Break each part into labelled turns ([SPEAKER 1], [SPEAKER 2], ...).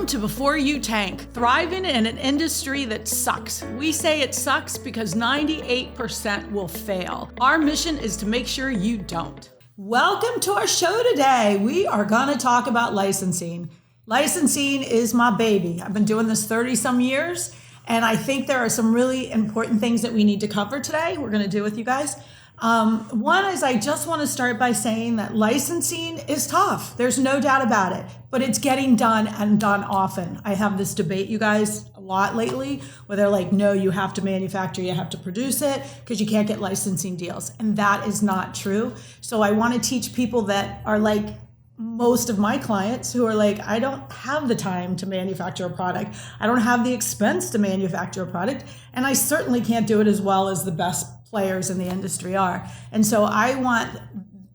[SPEAKER 1] to Before You Tank, thriving in an industry that sucks. We say it sucks because 98% will fail. Our mission is to make sure you don't. Welcome to our show today. We are going to talk about licensing. Licensing is my baby. I've been doing this 30 some years, and I think there are some really important things that we need to cover today. We're going to do with you guys. One is I just want to start by saying that licensing is tough. There's no doubt about it, but it's getting done and done often. I have this debate, you guys, a lot lately where they're like, no, you have to manufacture, you have to produce it because you can't get licensing deals. And that is not true. So I want to teach people that are like most of my clients who are like, I don't have the time to manufacture a product. I don't have the expense to manufacture a product. And I certainly can't do it as well as the best players in the industry are. And so I want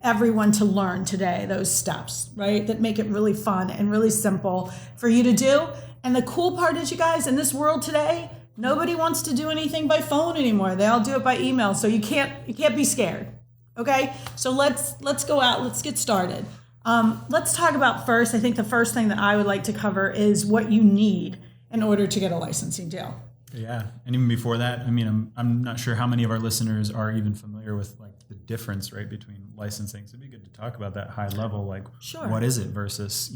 [SPEAKER 1] everyone to learn today those steps, right? That make it really fun and really simple for you to do. And the cool part is, you guys, in this world today, nobody wants to do anything by phone anymore. They all do it by email. So you can't be scared. Okay? So let's go out, let's get started. Let's talk about first, I think the first thing that I would like to cover is what you need in order to get a licensing deal.
[SPEAKER 2] Yeah, and even before that, I mean, I'm not sure how many of our listeners are even familiar with like the difference, right, between licensing. So it'd be good to talk about that high level, like
[SPEAKER 1] sure.
[SPEAKER 2] What is it versus,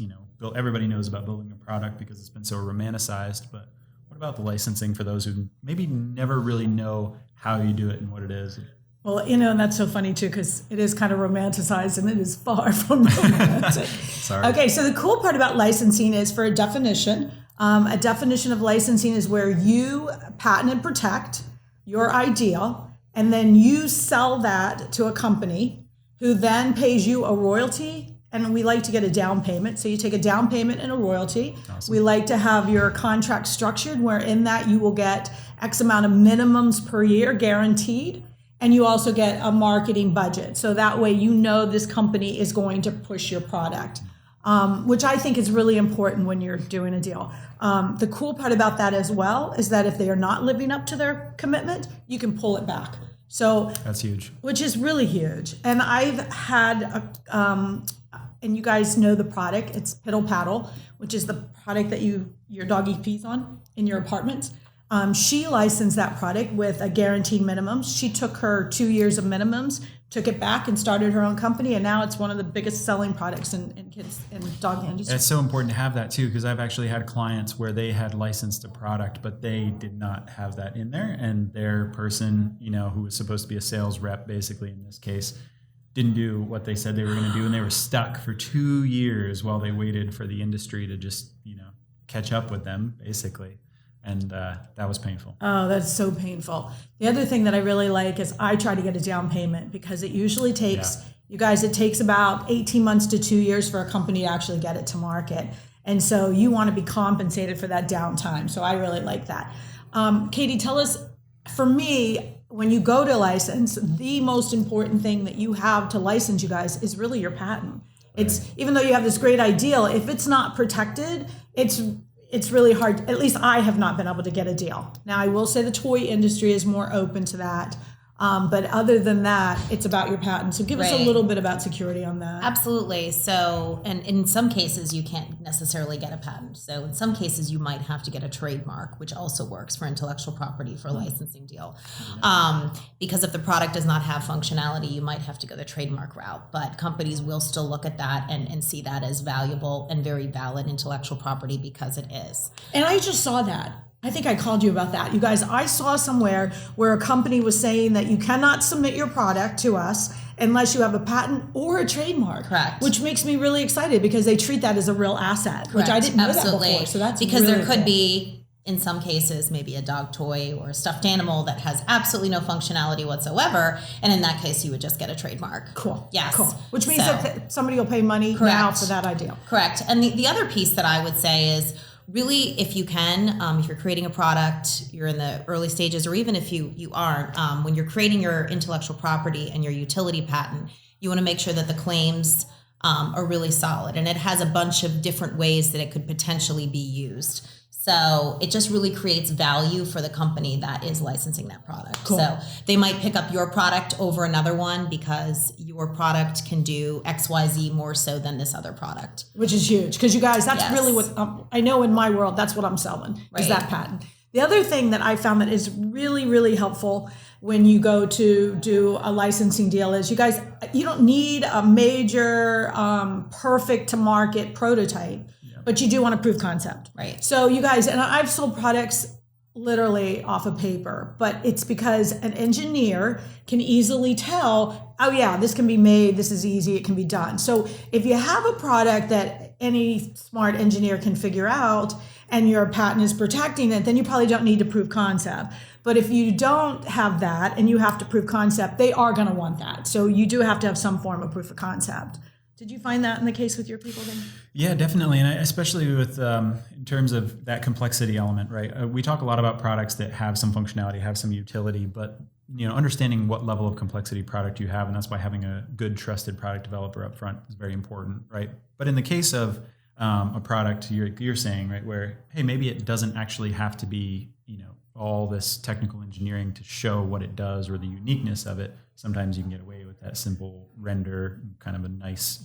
[SPEAKER 2] everybody knows about building a product because it's been so romanticized, but what about the licensing for those who maybe never really know how you do it and what it is?
[SPEAKER 1] Well, and that's so funny too, because it is kind of romanticized and it is far from romantic.
[SPEAKER 2] Sorry.
[SPEAKER 1] Okay, so the cool part about licensing is for a definition of licensing is where you patent and protect your ideal, and then you sell that to a company who then pays you a royalty, and we like to get a down payment. So you take a down payment and a royalty.
[SPEAKER 2] Awesome.
[SPEAKER 1] We like to have your contract structured where in that you will get X amount of minimums per year guaranteed. And you also get a marketing budget. So that way this company is going to push your product, which I think is really important when you're doing a deal. The cool part about that as well is that if they are not living up to their commitment, you can pull it back. So
[SPEAKER 2] that's huge.
[SPEAKER 1] Which is really huge. And I've had, and you guys know the product, it's Piddle Paddle, which is the product that your doggy pees on in your apartment. She licensed that product with a guaranteed minimum. She took her 2 years of minimums, took it back and started her own company. And now it's one of the biggest selling products in kids in dog industry.
[SPEAKER 2] It's so important to have that too, because I've actually had clients where they had licensed a product, but they did not have that in there. And their person, who was supposed to be a sales rep, basically in this case, didn't do what they said they were going to do. And they were stuck for 2 years while they waited for the industry to just, catch up with them, basically. And that was painful.
[SPEAKER 1] Oh, that's so painful. The other thing that I really like is I try to get a down payment because it usually takes, you guys, it takes about 18 months to 2 years for a company to actually get it to market. And so you want to be compensated for that downtime. So I really like that. Katie, tell us, for me, when you go to license, the most important thing that you have to license, you guys, is really your patent. It's, even though you have this great ideal, if it's not protected, it's really hard. At least I have not been able to get a deal. Now, I will say the toy industry is more open to that. But other than that, it's about your patent. So give us a little bit about security on that.
[SPEAKER 3] Absolutely. So, and in some cases, you can't necessarily get a patent. So in some cases, you might have to get a trademark, which also works for intellectual property for a licensing deal. Because if the product does not have functionality, you might have to go the trademark route. But companies will still look at that and see that as valuable and very valid intellectual property because it is.
[SPEAKER 1] And I just saw that. I think I called you about that. You guys, I saw somewhere where a company was saying that you cannot submit your product to us unless you have a patent or a trademark.
[SPEAKER 3] Correct.
[SPEAKER 1] Which makes me really excited because they treat that as a real asset,
[SPEAKER 3] Correct.
[SPEAKER 1] which I didn't know
[SPEAKER 3] Absolutely.
[SPEAKER 1] that before. So that's
[SPEAKER 3] because
[SPEAKER 1] really
[SPEAKER 3] there could
[SPEAKER 1] cool.
[SPEAKER 3] be, in some cases, maybe a dog toy or a stuffed animal that has absolutely no functionality whatsoever. And in that case, you would just get a trademark.
[SPEAKER 1] Cool.
[SPEAKER 3] Yes.
[SPEAKER 1] Cool. Which means that somebody will pay money
[SPEAKER 3] Correct.
[SPEAKER 1] now for that ideal.
[SPEAKER 3] Correct. And the other piece that I would say is, really, if you can, if you're creating a product, you're in the early stages, or even if you aren't, when you're creating your intellectual property and your utility patent, you want to make sure that the claims are really solid. And it has a bunch of different ways that it could potentially be used. So it just really creates value for the company that is licensing that product.
[SPEAKER 1] Cool.
[SPEAKER 3] So they might pick up your product over another one because your product can do XYZ more so than this other product.
[SPEAKER 1] Which is huge. Because you guys, that's
[SPEAKER 3] Yes.
[SPEAKER 1] really what, I know in my world, that's what I'm selling, is
[SPEAKER 3] Right.
[SPEAKER 1] that patent. The other thing that I found that is really, really helpful when you go to do a licensing deal is you guys, you don't need a major, perfect to market prototype, but you do want to prove concept.
[SPEAKER 3] Right.
[SPEAKER 1] So you guys, and I've sold products literally off of paper, but it's because an engineer can easily tell, oh yeah, this can be made, this is easy, it can be done. So if you have a product that any smart engineer can figure out and your patent is protecting it, then you probably don't need to prove concept. But if you don't have that and you have to prove concept, they are going to want that. So you do have to have some form of proof of concept. Did you find that in the case with your people then?
[SPEAKER 2] Yeah, definitely. And especially with, in terms of that complexity element, right? We talk a lot about products that have some functionality, have some utility, but understanding what level of complexity product you have, and that's why having a good trusted product developer up front is very important, right? But in the case of a product you're saying, right, where, hey, maybe it doesn't actually have to be, all this technical engineering to show what it does or the uniqueness of it. Sometimes you can get away with that simple render, kind of a nice,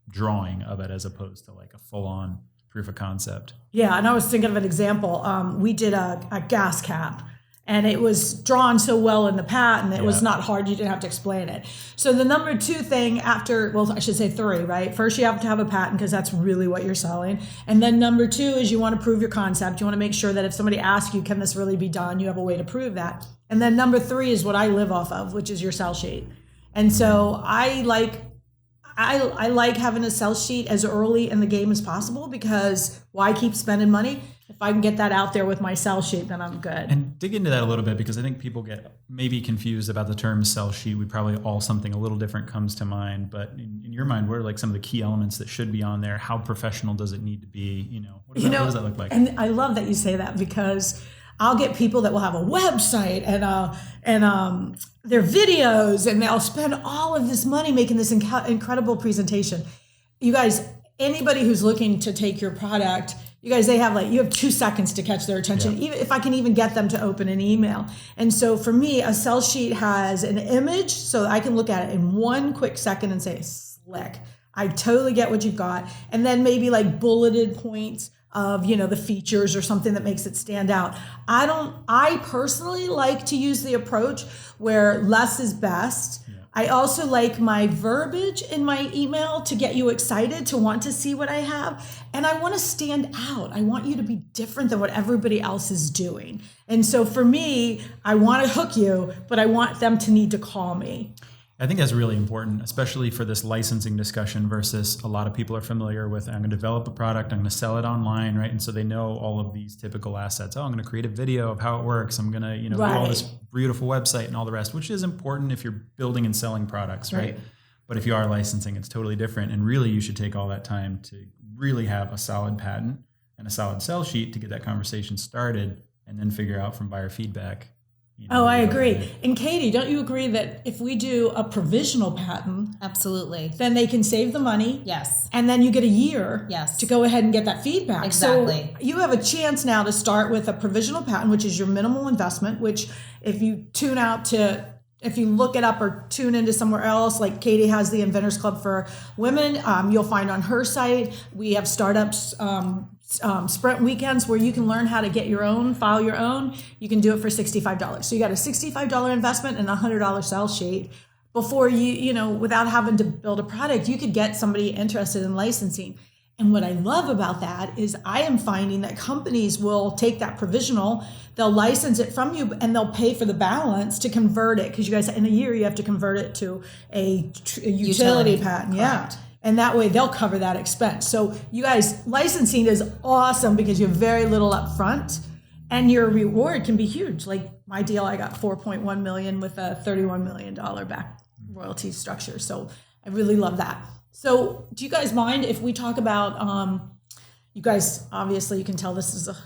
[SPEAKER 2] drawing of it as opposed to like a full-on proof of concept.
[SPEAKER 1] Yeah, and I was thinking of an example. We did a gas cap, and it was drawn so well in the patent, it was not hard. You didn't have to explain it. So the number two thing after, well, I should say three, right? First, you have to have a patent because that's really what you're selling. And then number two is you want to prove your concept. You want to make sure that if somebody asks you, can this really be done? You have a way to prove that. And then number three is what I live off of, which is your sell sheet. And so I like having a sell sheet as early in the game as possible because why keep spending money? If I can get that out there with my sell sheet, then I'm good.
[SPEAKER 2] And dig into that a little bit because I think people get maybe confused about the term sell sheet. We probably all something a little different comes to mind, but in your mind, what are like some of the key elements that should be on there? How professional does it need to be? What does that look like?
[SPEAKER 1] And I love that you say that because I'll get people that will have a website and their videos, and they'll spend all of this money making this incredible presentation. You guys, anybody who's looking to take your product, you guys, you have 2 seconds to catch their attention, even if I can even get them to open an email. And so for me, a sell sheet has an image so I can look at it in 1 quick second and say, slick. I totally get what you've got. And then maybe like bulleted points of, the features or something that makes it stand out. I personally like to use the approach where less is best. I also like my verbiage in my email to get you excited to want to see what I have. And I want to stand out. I want you to be different than what everybody else is doing. And so for me, I want to hook you, but I want them to need to call me.
[SPEAKER 2] I think that's really important, especially for this licensing discussion versus a lot of people are familiar with, I'm going to develop a product, I'm going to sell it online, right? And so they know all of these typical assets. Oh, I'm going to create a video of how it works. I'm going to, do all this beautiful website and all the rest, which is important if you're building and selling products, right? But if you are licensing, it's totally different. And really, you should take all that time to really have a solid patent and a solid sell sheet to get that conversation started and then figure out from buyer feedback.
[SPEAKER 1] I agree. And Katie, don't you agree that if we do a provisional patent,
[SPEAKER 3] absolutely,
[SPEAKER 1] then they can save the money?
[SPEAKER 3] Yes.
[SPEAKER 1] And then you get a year to go ahead and get that feedback.
[SPEAKER 3] Exactly.
[SPEAKER 1] So you have a chance now to start with a provisional patent, which is your minimal investment, which if you if you look it up or tune into somewhere else, like Katie has the Inventors Club for Women, you'll find on her site, we have startups, sprint weekends where you can learn how to get your own, file your own. You can do it for $65. So you got a $65 investment and a $100 sell sheet before without having to build a product, you could get somebody interested in licensing. And what I love about that is I am finding that companies will take that provisional, they'll license it from you, and they'll pay for the balance to convert it. Because you guys, in a year, you have to convert it to a utility patent.
[SPEAKER 3] Correct.
[SPEAKER 1] Yeah. And that way they'll cover that expense. So you guys, licensing is awesome because you have very little up front and your reward can be huge. Like my deal, I got $4.1 million with a $31 million back royalty structure. So I really love that. So do you guys mind if we talk about, you guys, obviously you can tell this is a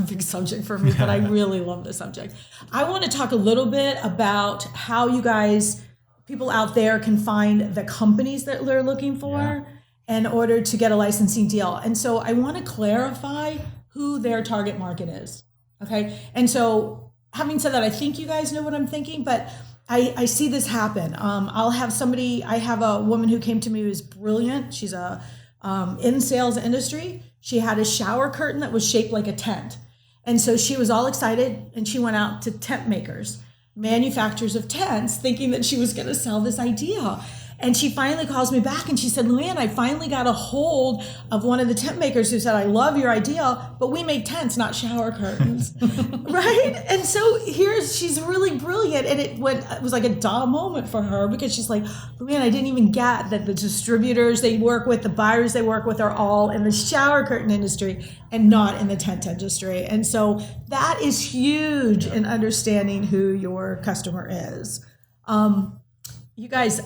[SPEAKER 1] big subject for me, but I really love the subject. I want to talk a little bit about how you guys, people out there can find the companies that they're looking for in order to get a licensing deal. And so I want to clarify who their target market is. Okay. And so having said that, I think you guys know what I'm thinking, but I see this happen. I have a woman who came to me who's brilliant. She's in sales industry. She had a shower curtain that was shaped like a tent. And so she was all excited and she went out to tent makers, manufacturers of tents, thinking that she was going to sell this idea. And she finally calls me back and she said, Luann, I finally got a hold of one of the tent makers who said, I love your idea, but we make tents, not shower curtains. Right? And so she's really brilliant. And it was like a duh moment for her because she's like, Luann, I didn't even get that the distributors they work with, the buyers they work with are all in the shower curtain industry and not in the tent industry. And so that is huge in understanding who your customer is. You guys,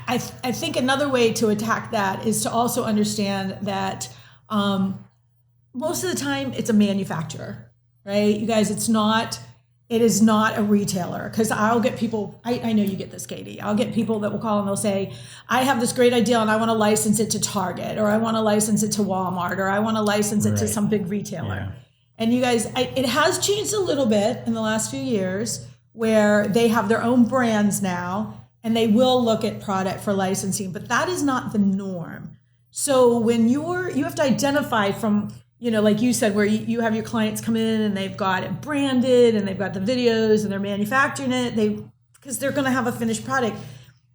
[SPEAKER 1] I think another way to attack that is to also understand that most of the time it's a manufacturer, right? You guys, it is not a retailer, because I'll get people, I know you get this, Katie, I'll get people that will call and they'll say, I have this great idea and I want to license it to Target, or I want to license it to Walmart, or I want to license it to some big retailer. Yeah. And you guys, it has changed a little bit in the last few years where they have their own brands now, and they will look at product for licensing, but that is not the norm. So when you have to identify from, like you said, where you have your clients come in and they've got it branded and they've got the videos and they're manufacturing it, because they're going to have a finished product.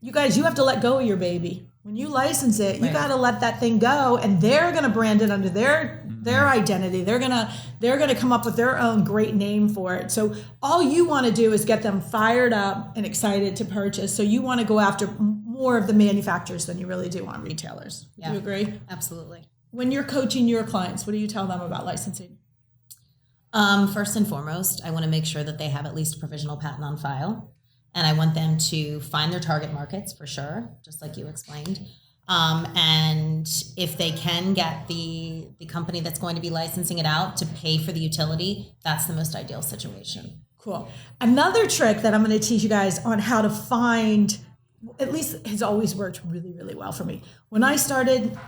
[SPEAKER 1] You guys, you have to let go of your baby. When you license it, you got to let that thing go, and they're going to brand it under their identity. They're going to come up with their own great name for it. So all you want to do is get them fired up and excited to purchase. So you want to go after more of the manufacturers than you really do on retailers. Yeah. Do you agree?
[SPEAKER 3] Absolutely.
[SPEAKER 1] When you're coaching your clients, what do you tell them about licensing?
[SPEAKER 3] First and foremost, I want to make sure that they have at least a provisional patent on file. And I want them to find their target markets for sure, just like you explained. And if they can get the company that's going to be licensing it out to pay for the utility, that's the most ideal situation.
[SPEAKER 1] Cool. Another trick that I'm going to teach you guys on how to find, at least has always worked really, really well for me. When I started,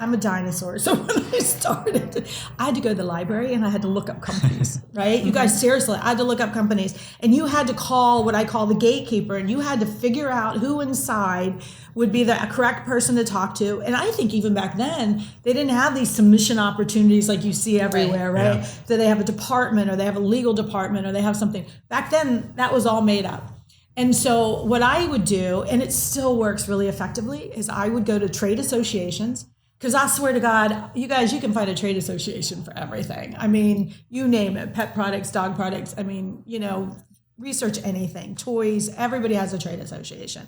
[SPEAKER 1] I'm a dinosaur. So when I started, I had to go to the library and I had to look up companies, right? You guys, seriously, I had to look up companies, and you had to call what I call the gatekeeper, and you had to figure out who inside would be the correct person to talk to. And I think even back then, they didn't have these submission opportunities like you see everywhere, right? Yeah. So they have a department, or they have a legal department, or they have something. Back then, that was all made up. And so what I would do, and it still works really effectively, is I would go to trade associations. Because I swear to God, you guys, you can find a trade association for everything. I mean, you name it, pet products, dog products. I mean, research anything, toys, everybody has a trade association.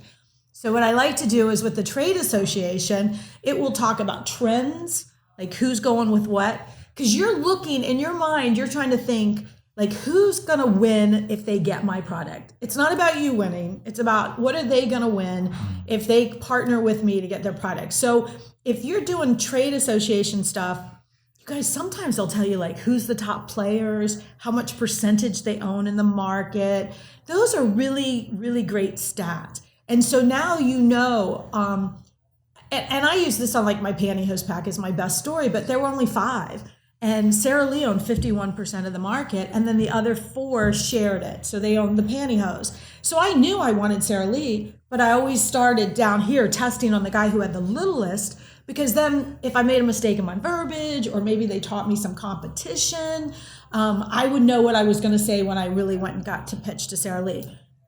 [SPEAKER 1] So what I like to do is with the trade association, it will talk about trends, like who's going with what. Because you're looking in your mind, you're trying to think, like, who's going to win if they get my product? It's not about you winning. It's about what are they going to win if they partner with me to get their product. So if you're doing trade association stuff, you guys, sometimes they'll tell you like who's the top players, how much percentage they own in the market. Those are really, really great stats. And so now and I use this on like my pantyhose pack is my best story, but there were only 5. And Sara Lee owned 51% of the market, and then the other 4 shared it. So they owned the pantyhose. So I knew I wanted Sara Lee, but I always started down here testing on the guy who had the littlest, because then if I made a mistake in my verbiage, or maybe they taught me some competition, I would know what I was going to say when I really went and got to pitch to Sara Lee.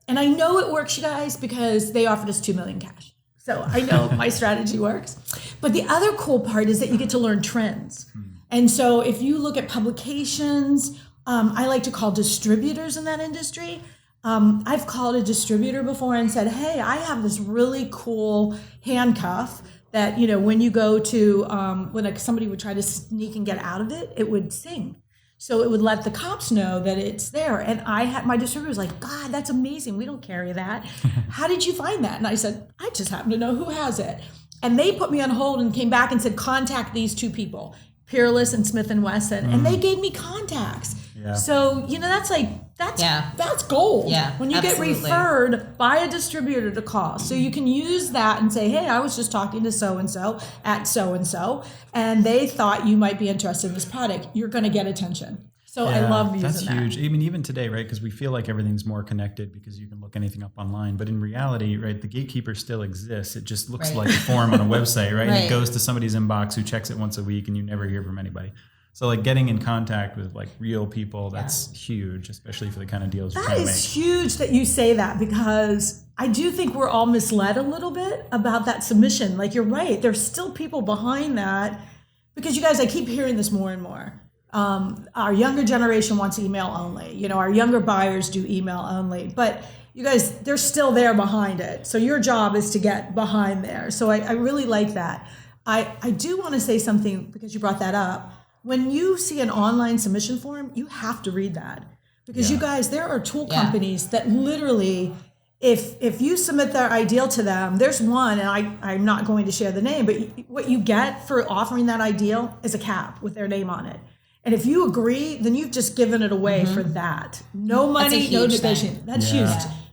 [SPEAKER 1] And I know it works, you guys, because they offered us $2 million cash. So I know my strategy works. But the other cool part is that you get to learn trends. And so if you look at publications, I like to call distributors in that industry. I've called a distributor before and said, hey, I have this really cool handcuff that, when you go to, when somebody would try to sneak and get out of it, it would sing. So it would let the cops know that it's there. And my distributor was like, God, that's amazing. We don't carry that. How did you find that? And I said, I just happen to know who has it. And they put me on hold and came back and said, contact these 2 people. Peerless and Smith & Wesson, and they gave me contacts. Yeah. So, that's like That's gold.
[SPEAKER 3] Yeah,
[SPEAKER 1] when you
[SPEAKER 3] absolutely.
[SPEAKER 1] get referred by a distributor to call. So you can use that and say, hey, I was just talking to so-and-so at so-and-so, and they thought you might be interested in this product. You're going to get attention. So I love using that.
[SPEAKER 2] That's huge. I mean, even today, right? Because we feel like everything's more connected because you can look anything up online. But in reality, right, the gatekeeper still exists. It just looks like a form on a website, right? And it goes to somebody's inbox who checks it once a week and you never hear from anybody. So like getting in contact with like real people, that's huge, especially for the kind of deals you're trying to make.
[SPEAKER 1] That is huge that you say that, because I do think we're all misled a little bit about that submission. Like, you're right. There's still people behind that, because you guys, I keep hearing this more and more. Our younger generation wants email only. You know, our younger buyers do email only, but you guys, they're still there behind it. So your job is to get behind there. So I really like that. I do want to say something, because you brought that up. When you see an online submission form, you have to read that, because you guys, there are tool companies that literally, if you submit their ideal to them, there's one, and I'm not going to share the name, but what you get for offering that ideal is a cap with their name on it. And if you agree, then you've just given it away for that. No money, no negotiation. That's huge.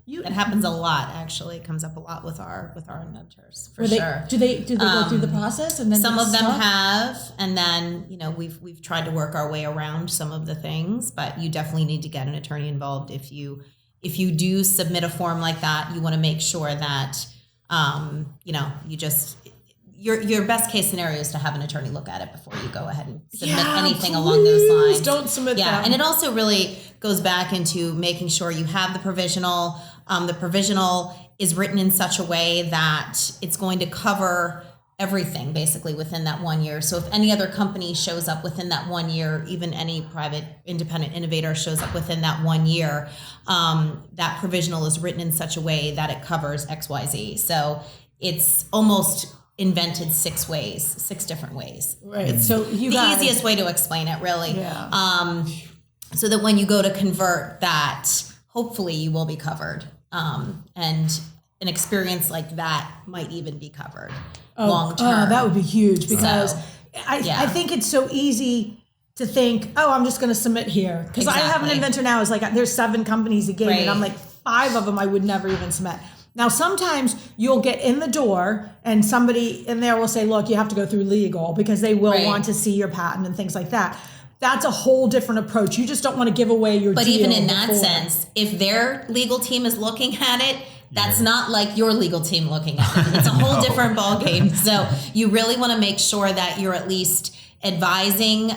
[SPEAKER 3] It happens a lot, actually. It comes up a lot with our inventors, for sure.
[SPEAKER 1] Do they go through the process and then
[SPEAKER 3] some of them have, and then we've tried to work our way around some of the things, but you definitely need to get an attorney involved if you do submit a form like that. You want to make sure that your best case scenario is to have an attorney look at it before you go ahead and submit anything along those lines.
[SPEAKER 1] Don't submit that.
[SPEAKER 3] And it also really goes back into making sure you have the provisional. The provisional is written in such a way that it's going to cover everything basically within that 1 year. So if any other company shows up within that 1 year, even any private independent innovator shows up within that 1 year, that provisional is written in such a way that it covers XYZ. So it's almost invented 6 different ways.
[SPEAKER 1] Right. So the
[SPEAKER 3] easiest way to explain it, really.
[SPEAKER 1] Yeah.
[SPEAKER 3] So that when you go to convert that, hopefully you will be covered. And an experience like that might even be covered long term.
[SPEAKER 1] That would be huge, because I think it's so easy to think, I'm just going to submit here. Because I have an inventor now. It's like there's 7 companies again, and I'm like 5 of them I would never even submit. Now, sometimes you'll get in the door and somebody in there will say, look, you have to go through legal, because they will want to see your patent and things like that. That's a whole different approach. You just don't want to give away your deal.
[SPEAKER 3] But even in that sense, if their legal team is looking at it, that's not like your legal team looking at it. It's a whole different ballgame. So you really want to make sure that you're at least advising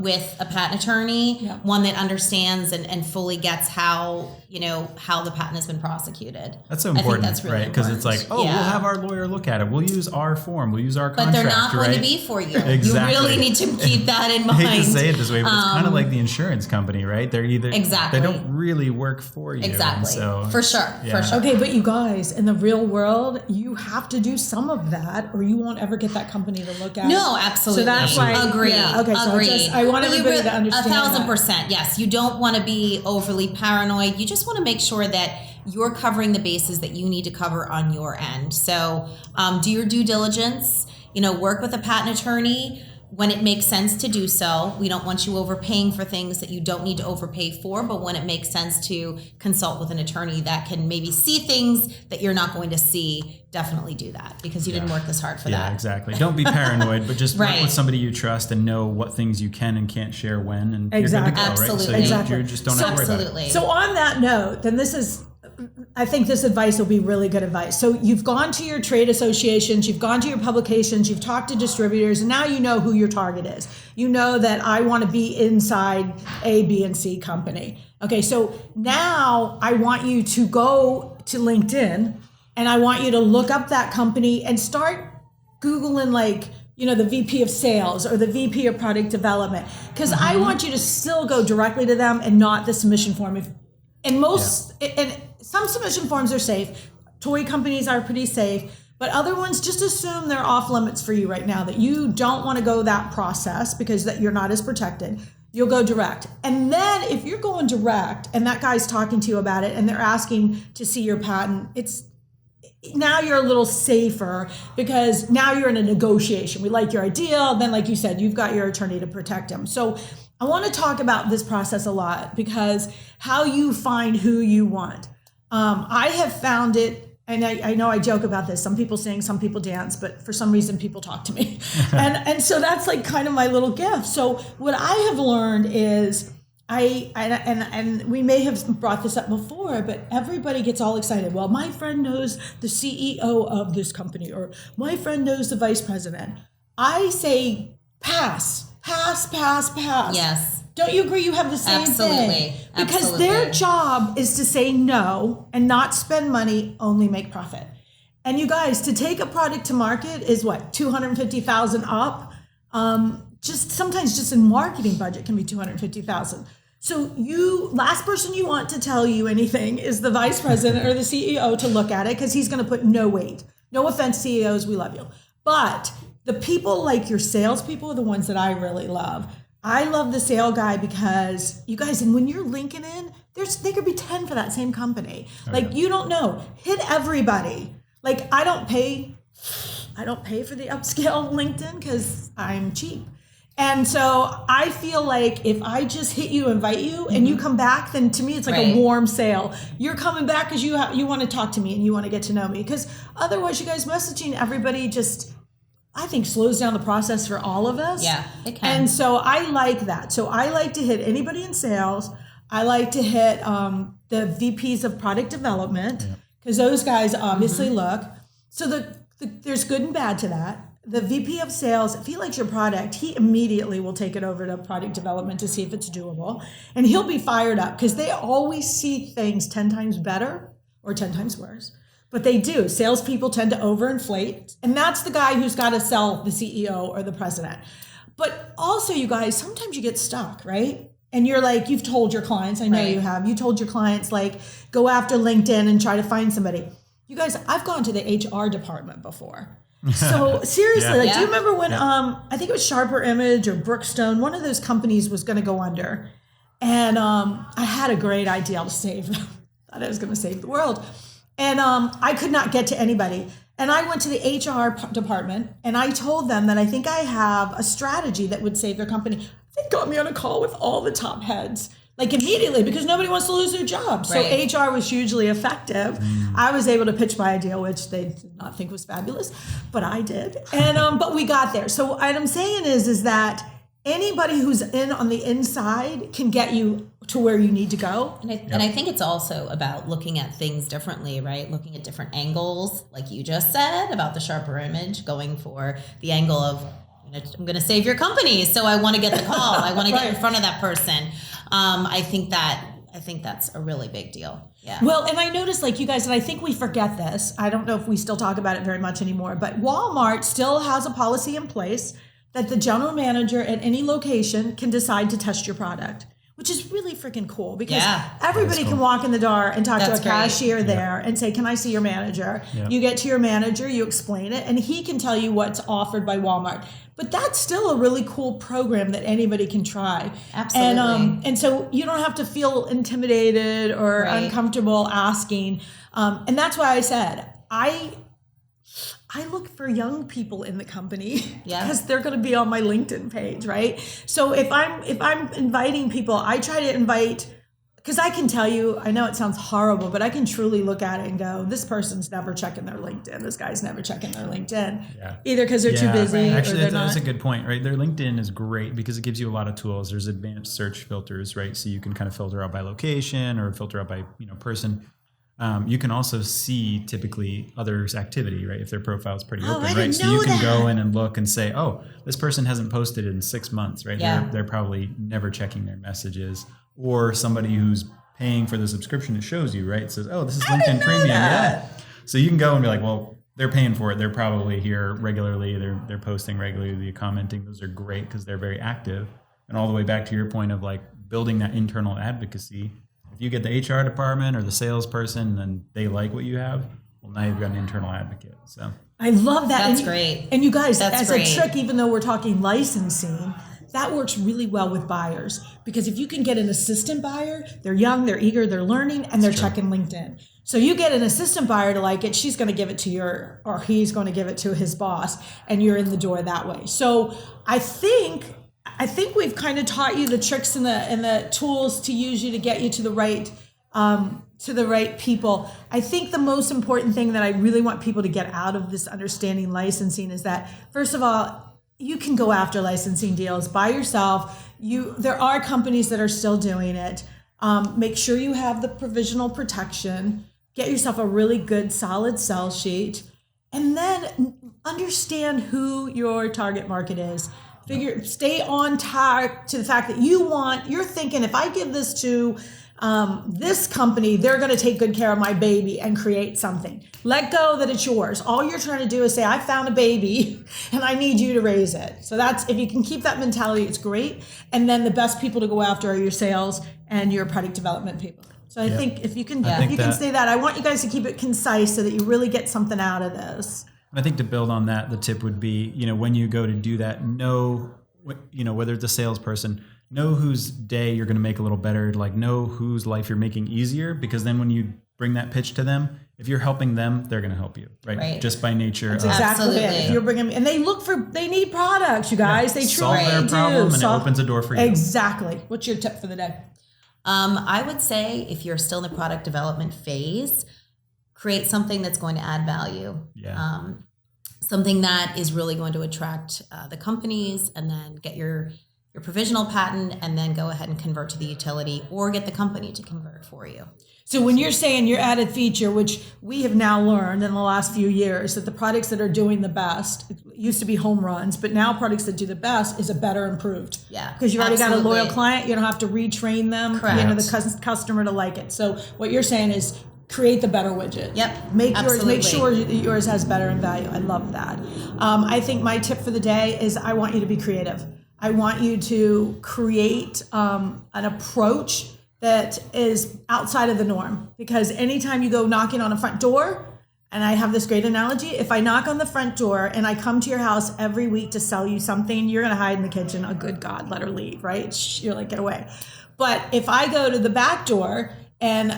[SPEAKER 3] with a patent attorney, one that understands and fully gets how the patent has been prosecuted.
[SPEAKER 2] That's so important,
[SPEAKER 3] I think that's really
[SPEAKER 2] right? Because it's like, we'll have our lawyer look at it. We'll use our form. We'll use our contract,
[SPEAKER 3] but they're not going to be for you.
[SPEAKER 2] Exactly.
[SPEAKER 3] You really need to keep that in mind.
[SPEAKER 2] I hate to say it this way, but it's kind of like the insurance company, right? They're either
[SPEAKER 3] they
[SPEAKER 2] don't really work for you.
[SPEAKER 3] Exactly.
[SPEAKER 2] So,
[SPEAKER 3] for sure.
[SPEAKER 1] Okay, but you guys, in the real world, you have to do some of that, or you won't ever get that company to look at it.
[SPEAKER 3] No, absolutely.
[SPEAKER 1] So that's why.
[SPEAKER 3] Agree.
[SPEAKER 1] Yeah, okay, so I want everybody to understand
[SPEAKER 3] 1,000%. Yes, you don't want to be overly paranoid. You just want to make sure that you're covering the bases that you need to cover on your end. So do your due diligence. Work with a patent attorney when it makes sense to do so. We don't want you overpaying for things that you don't need to overpay for, but when it makes sense to consult with an attorney that can maybe see things that you're not going to see, definitely do that, because you didn't work this hard for that.
[SPEAKER 2] Yeah, exactly. Don't be paranoid, but just work with somebody you trust and know what things you can and can't share when, and you're good to go,
[SPEAKER 3] Absolutely.
[SPEAKER 2] right? So
[SPEAKER 1] Exactly.
[SPEAKER 2] you just don't have to worry about it.
[SPEAKER 1] So on that note, then I think this advice will be really good advice. So you've gone to your trade associations, you've gone to your publications, you've talked to distributors, and now you know who your target is. You know that I want to be inside A, B, and C company. Okay, so now I want you to go to LinkedIn, and I want you to look up that company and start Googling the VP of sales or the VP of product development. Because I want you to still go directly to them and not the submission form. And some submission forms are safe. Toy companies are pretty safe, but other ones, just assume they're off limits for you right now, that you don't want to go that process because that you're not as protected. You'll go direct. And then if you're going direct and that guy's talking to you about it and they're asking to see your patent, now you're a little safer because now you're in a negotiation. We like your idea. Then, like you said, you've got your attorney to protect them. So I want to talk about this process a lot because how you find who you want. I have found it, and I know I joke about this. Some people sing, some people dance, but for some reason people talk to me. and so that's like kind of my little gift. So what I have learned is and we may have brought this up before, but everybody gets all excited. Well, my friend knows the CEO of this company, or my friend knows the vice president. I say pass.
[SPEAKER 3] Yes.
[SPEAKER 1] Don't you agree? You have the same thing? Because
[SPEAKER 3] Absolutely.
[SPEAKER 1] their job is to say no and not spend money, only make profit. And you guys, to take a product to market is what, 250,000 up? Sometimes just in marketing budget can be 250,000. So last person you want to tell you anything is the vice president or the CEO to look at it, because he's going to put no weight. No offense, CEOs, we love you. But the people like your salespeople are the ones that I really love. I love the sale guy because you guys, and when you're linking in, there could be 10 for that same company. You don't know. Hit everybody. Like I don't pay for the upscale LinkedIn because I'm cheap. And so I feel like if I just hit you, invite you, and you come back, then to me it's like a warm sale. You're coming back because you want to talk to me and you want to get to know me. Because otherwise, you guys messaging everybody just, I think, slows down the process for all of us.
[SPEAKER 3] Yeah, it can.
[SPEAKER 1] And so I like that. So I like to hit anybody in sales. I like to hit the VPs of product development because those guys obviously look. So there's good and bad to that. The VP of sales, if he likes your product, he immediately will take it over to product development to see if it's doable. And he'll be fired up because they always see things 10 times better or 10 times worse. But they do. Salespeople tend to overinflate. And that's the guy who's got to sell the CEO or the president. But also, you guys, sometimes you get stuck, right? And you're like, you've told your clients, I know you have, you told your clients, like, go after LinkedIn and try to find somebody. You guys, I've gone to the HR department before. So seriously, do you remember when I think it was Sharper Image or Brookstone, one of those companies was going to go under, and I had a great idea to save them. Thought I was going to save the world, and I could not get to anybody. And I went to the HR department and I told them that I think I have a strategy that would save their company. They got me on a call with all the top heads. Like immediately, because nobody wants to lose their job. So HR was hugely effective. I was able to pitch my idea, which they did not think was fabulous, but I did. And but we got there. So what I'm saying is that anybody who's in on the inside can get you to where you need to go.
[SPEAKER 3] And I think it's also about looking at things differently, right? Looking at different angles, like you just said about the Sharper Image, going for the angle of, I'm going to save your company, so I want to get the call. I want to get in front of that person. I think that's a really big deal. Yeah.
[SPEAKER 1] Well, and I noticed, like you guys, and I think we forget this. I don't know if we still talk about it very much anymore, but Walmart still has a policy in place that the general manager at any location can decide to test your product, which is really freaking cool because everybody can walk in the door and talk to a cashier there and say, can I see your manager? You get to your manager, you explain it, and he can tell you what's offered by Walmart. But that's still a really cool program that anybody can try.
[SPEAKER 3] Absolutely.
[SPEAKER 1] And so you don't have to feel intimidated or uncomfortable asking. And that's why I said, I look for young people in the company because they're going to be on my LinkedIn page, right? So if I'm inviting people, I try to invite, because I can tell you, I know it sounds horrible, but I can truly look at it and go, this person's never checking their LinkedIn. This guy's never checking their LinkedIn. Either because they're too busy
[SPEAKER 2] Actually,
[SPEAKER 1] or they're
[SPEAKER 2] that's
[SPEAKER 1] not.
[SPEAKER 2] a good point, right? Their LinkedIn is great because it gives you a lot of tools. There's advanced search filters, right? So you can kind of filter out by location or filter out by person. You can also see typically others' activity, right? If their profile is pretty open, right? So you can go in and look and say, oh, this person hasn't posted in 6 months, right? They're probably never checking their messages. Or somebody who's paying for the subscription, it shows you, right? It says, oh, this is LinkedIn Premium. Yeah. So you can go and be like, well, they're paying for it. They're probably here regularly. They're posting regularly. They're commenting. Those are great because they're very active. And all the way back to your point of like building that internal advocacy. If you get the HR department or the salesperson and they like what you have, well, now you've got an internal advocate. So
[SPEAKER 1] I love that.
[SPEAKER 3] That's great.
[SPEAKER 1] And you guys,
[SPEAKER 3] That's
[SPEAKER 1] as
[SPEAKER 3] great.
[SPEAKER 1] a trick, even though we're talking licensing, that works really well with buyers, because if you can get an assistant buyer, they're young, they're eager, they're learning, and they're checking LinkedIn. So you get an assistant buyer to like it, she's going to give it to or he's going to give it to his boss, and you're in the door that way. So I think we've kind of taught you the tricks and the tools to use you to get you to the right people. I think the most important thing that I really want people to get out of this understanding licensing is that, first of all, you can go after licensing deals by yourself. There are companies that are still doing it. Make sure you have the provisional protection. Get yourself a really good, solid sell sheet, and then understand who your target market is. Stay on target to the fact that you're thinking, if I give this to this company, they're going to take good care of my baby and create something. Let go that it's yours. All you're trying to do is say, I found a baby and I need you to raise it. So if you can keep that mentality, it's great. And then the best people to go after are your sales and your product development people. So I think if you can say that, I want you guys to keep it concise so that you really get something out of this.
[SPEAKER 2] I think to build on that, the tip would be, when you go to do that, whether it's a salesperson, know whose day you're going to make a little better, know whose life you're making easier, because then when you bring that pitch to them, if you're helping them, they're going to help you, right? Just by nature.
[SPEAKER 1] That's exactly it. If you're bringing, and they need products, you guys. They truly
[SPEAKER 2] solve their problem, and it opens a door for you.
[SPEAKER 1] Exactly. What's your tip for the day?
[SPEAKER 3] I would say if you're still in the product development phase, create something that's going to add value.
[SPEAKER 2] Yeah.
[SPEAKER 3] Something that is really going to attract the companies, and then get your provisional patent, and then go ahead and convert to the utility, or get the company to convert for you.
[SPEAKER 1] So when you're saying your added feature, which we have now learned in the last few years, that the products that are doing the best, it used to be home runs, but now products that do the best is a better improved.
[SPEAKER 3] Yeah.
[SPEAKER 1] Because you've already got a loyal client, you don't have to retrain them,
[SPEAKER 3] Correct.
[SPEAKER 1] The customer to like it. So what you're saying is create the better widget.
[SPEAKER 3] Yep.
[SPEAKER 1] Make sure that yours has better in value. I love that. I think my tip for the day is I want you to be creative. I want you to create an approach that is outside of the norm, because anytime you go knocking on a front door, and I have this great analogy, if I knock on the front door and I come to your house every week to sell you something, you're going to hide in the kitchen. Oh, good God, let her leave, right? You're like, get away. But if I go to the back door and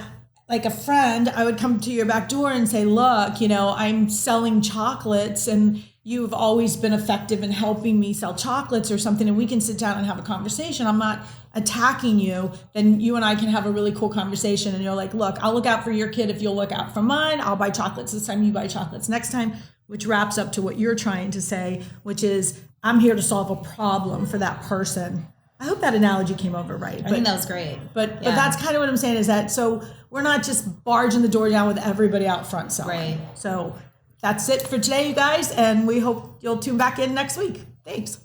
[SPEAKER 1] like a friend, I would come to your back door and say, look, I'm selling chocolates and you've always been effective in helping me sell chocolates or something, and we can sit down and have a conversation. I'm not attacking you. Then you and I can have a really cool conversation, and you're like, look, I'll look out for your kid if you'll look out for mine. I'll buy chocolates this time, you buy chocolates next time, which wraps up to what you're trying to say, which is I'm here to solve a problem for that person. I hope that analogy came over right.
[SPEAKER 3] I think that was great.
[SPEAKER 1] But that's kind of what I'm saying, is that so we're not just barging the door down with everybody out front selling.
[SPEAKER 3] Right.
[SPEAKER 1] So that's it for today, you guys, and we hope you'll tune back in next week. Thanks.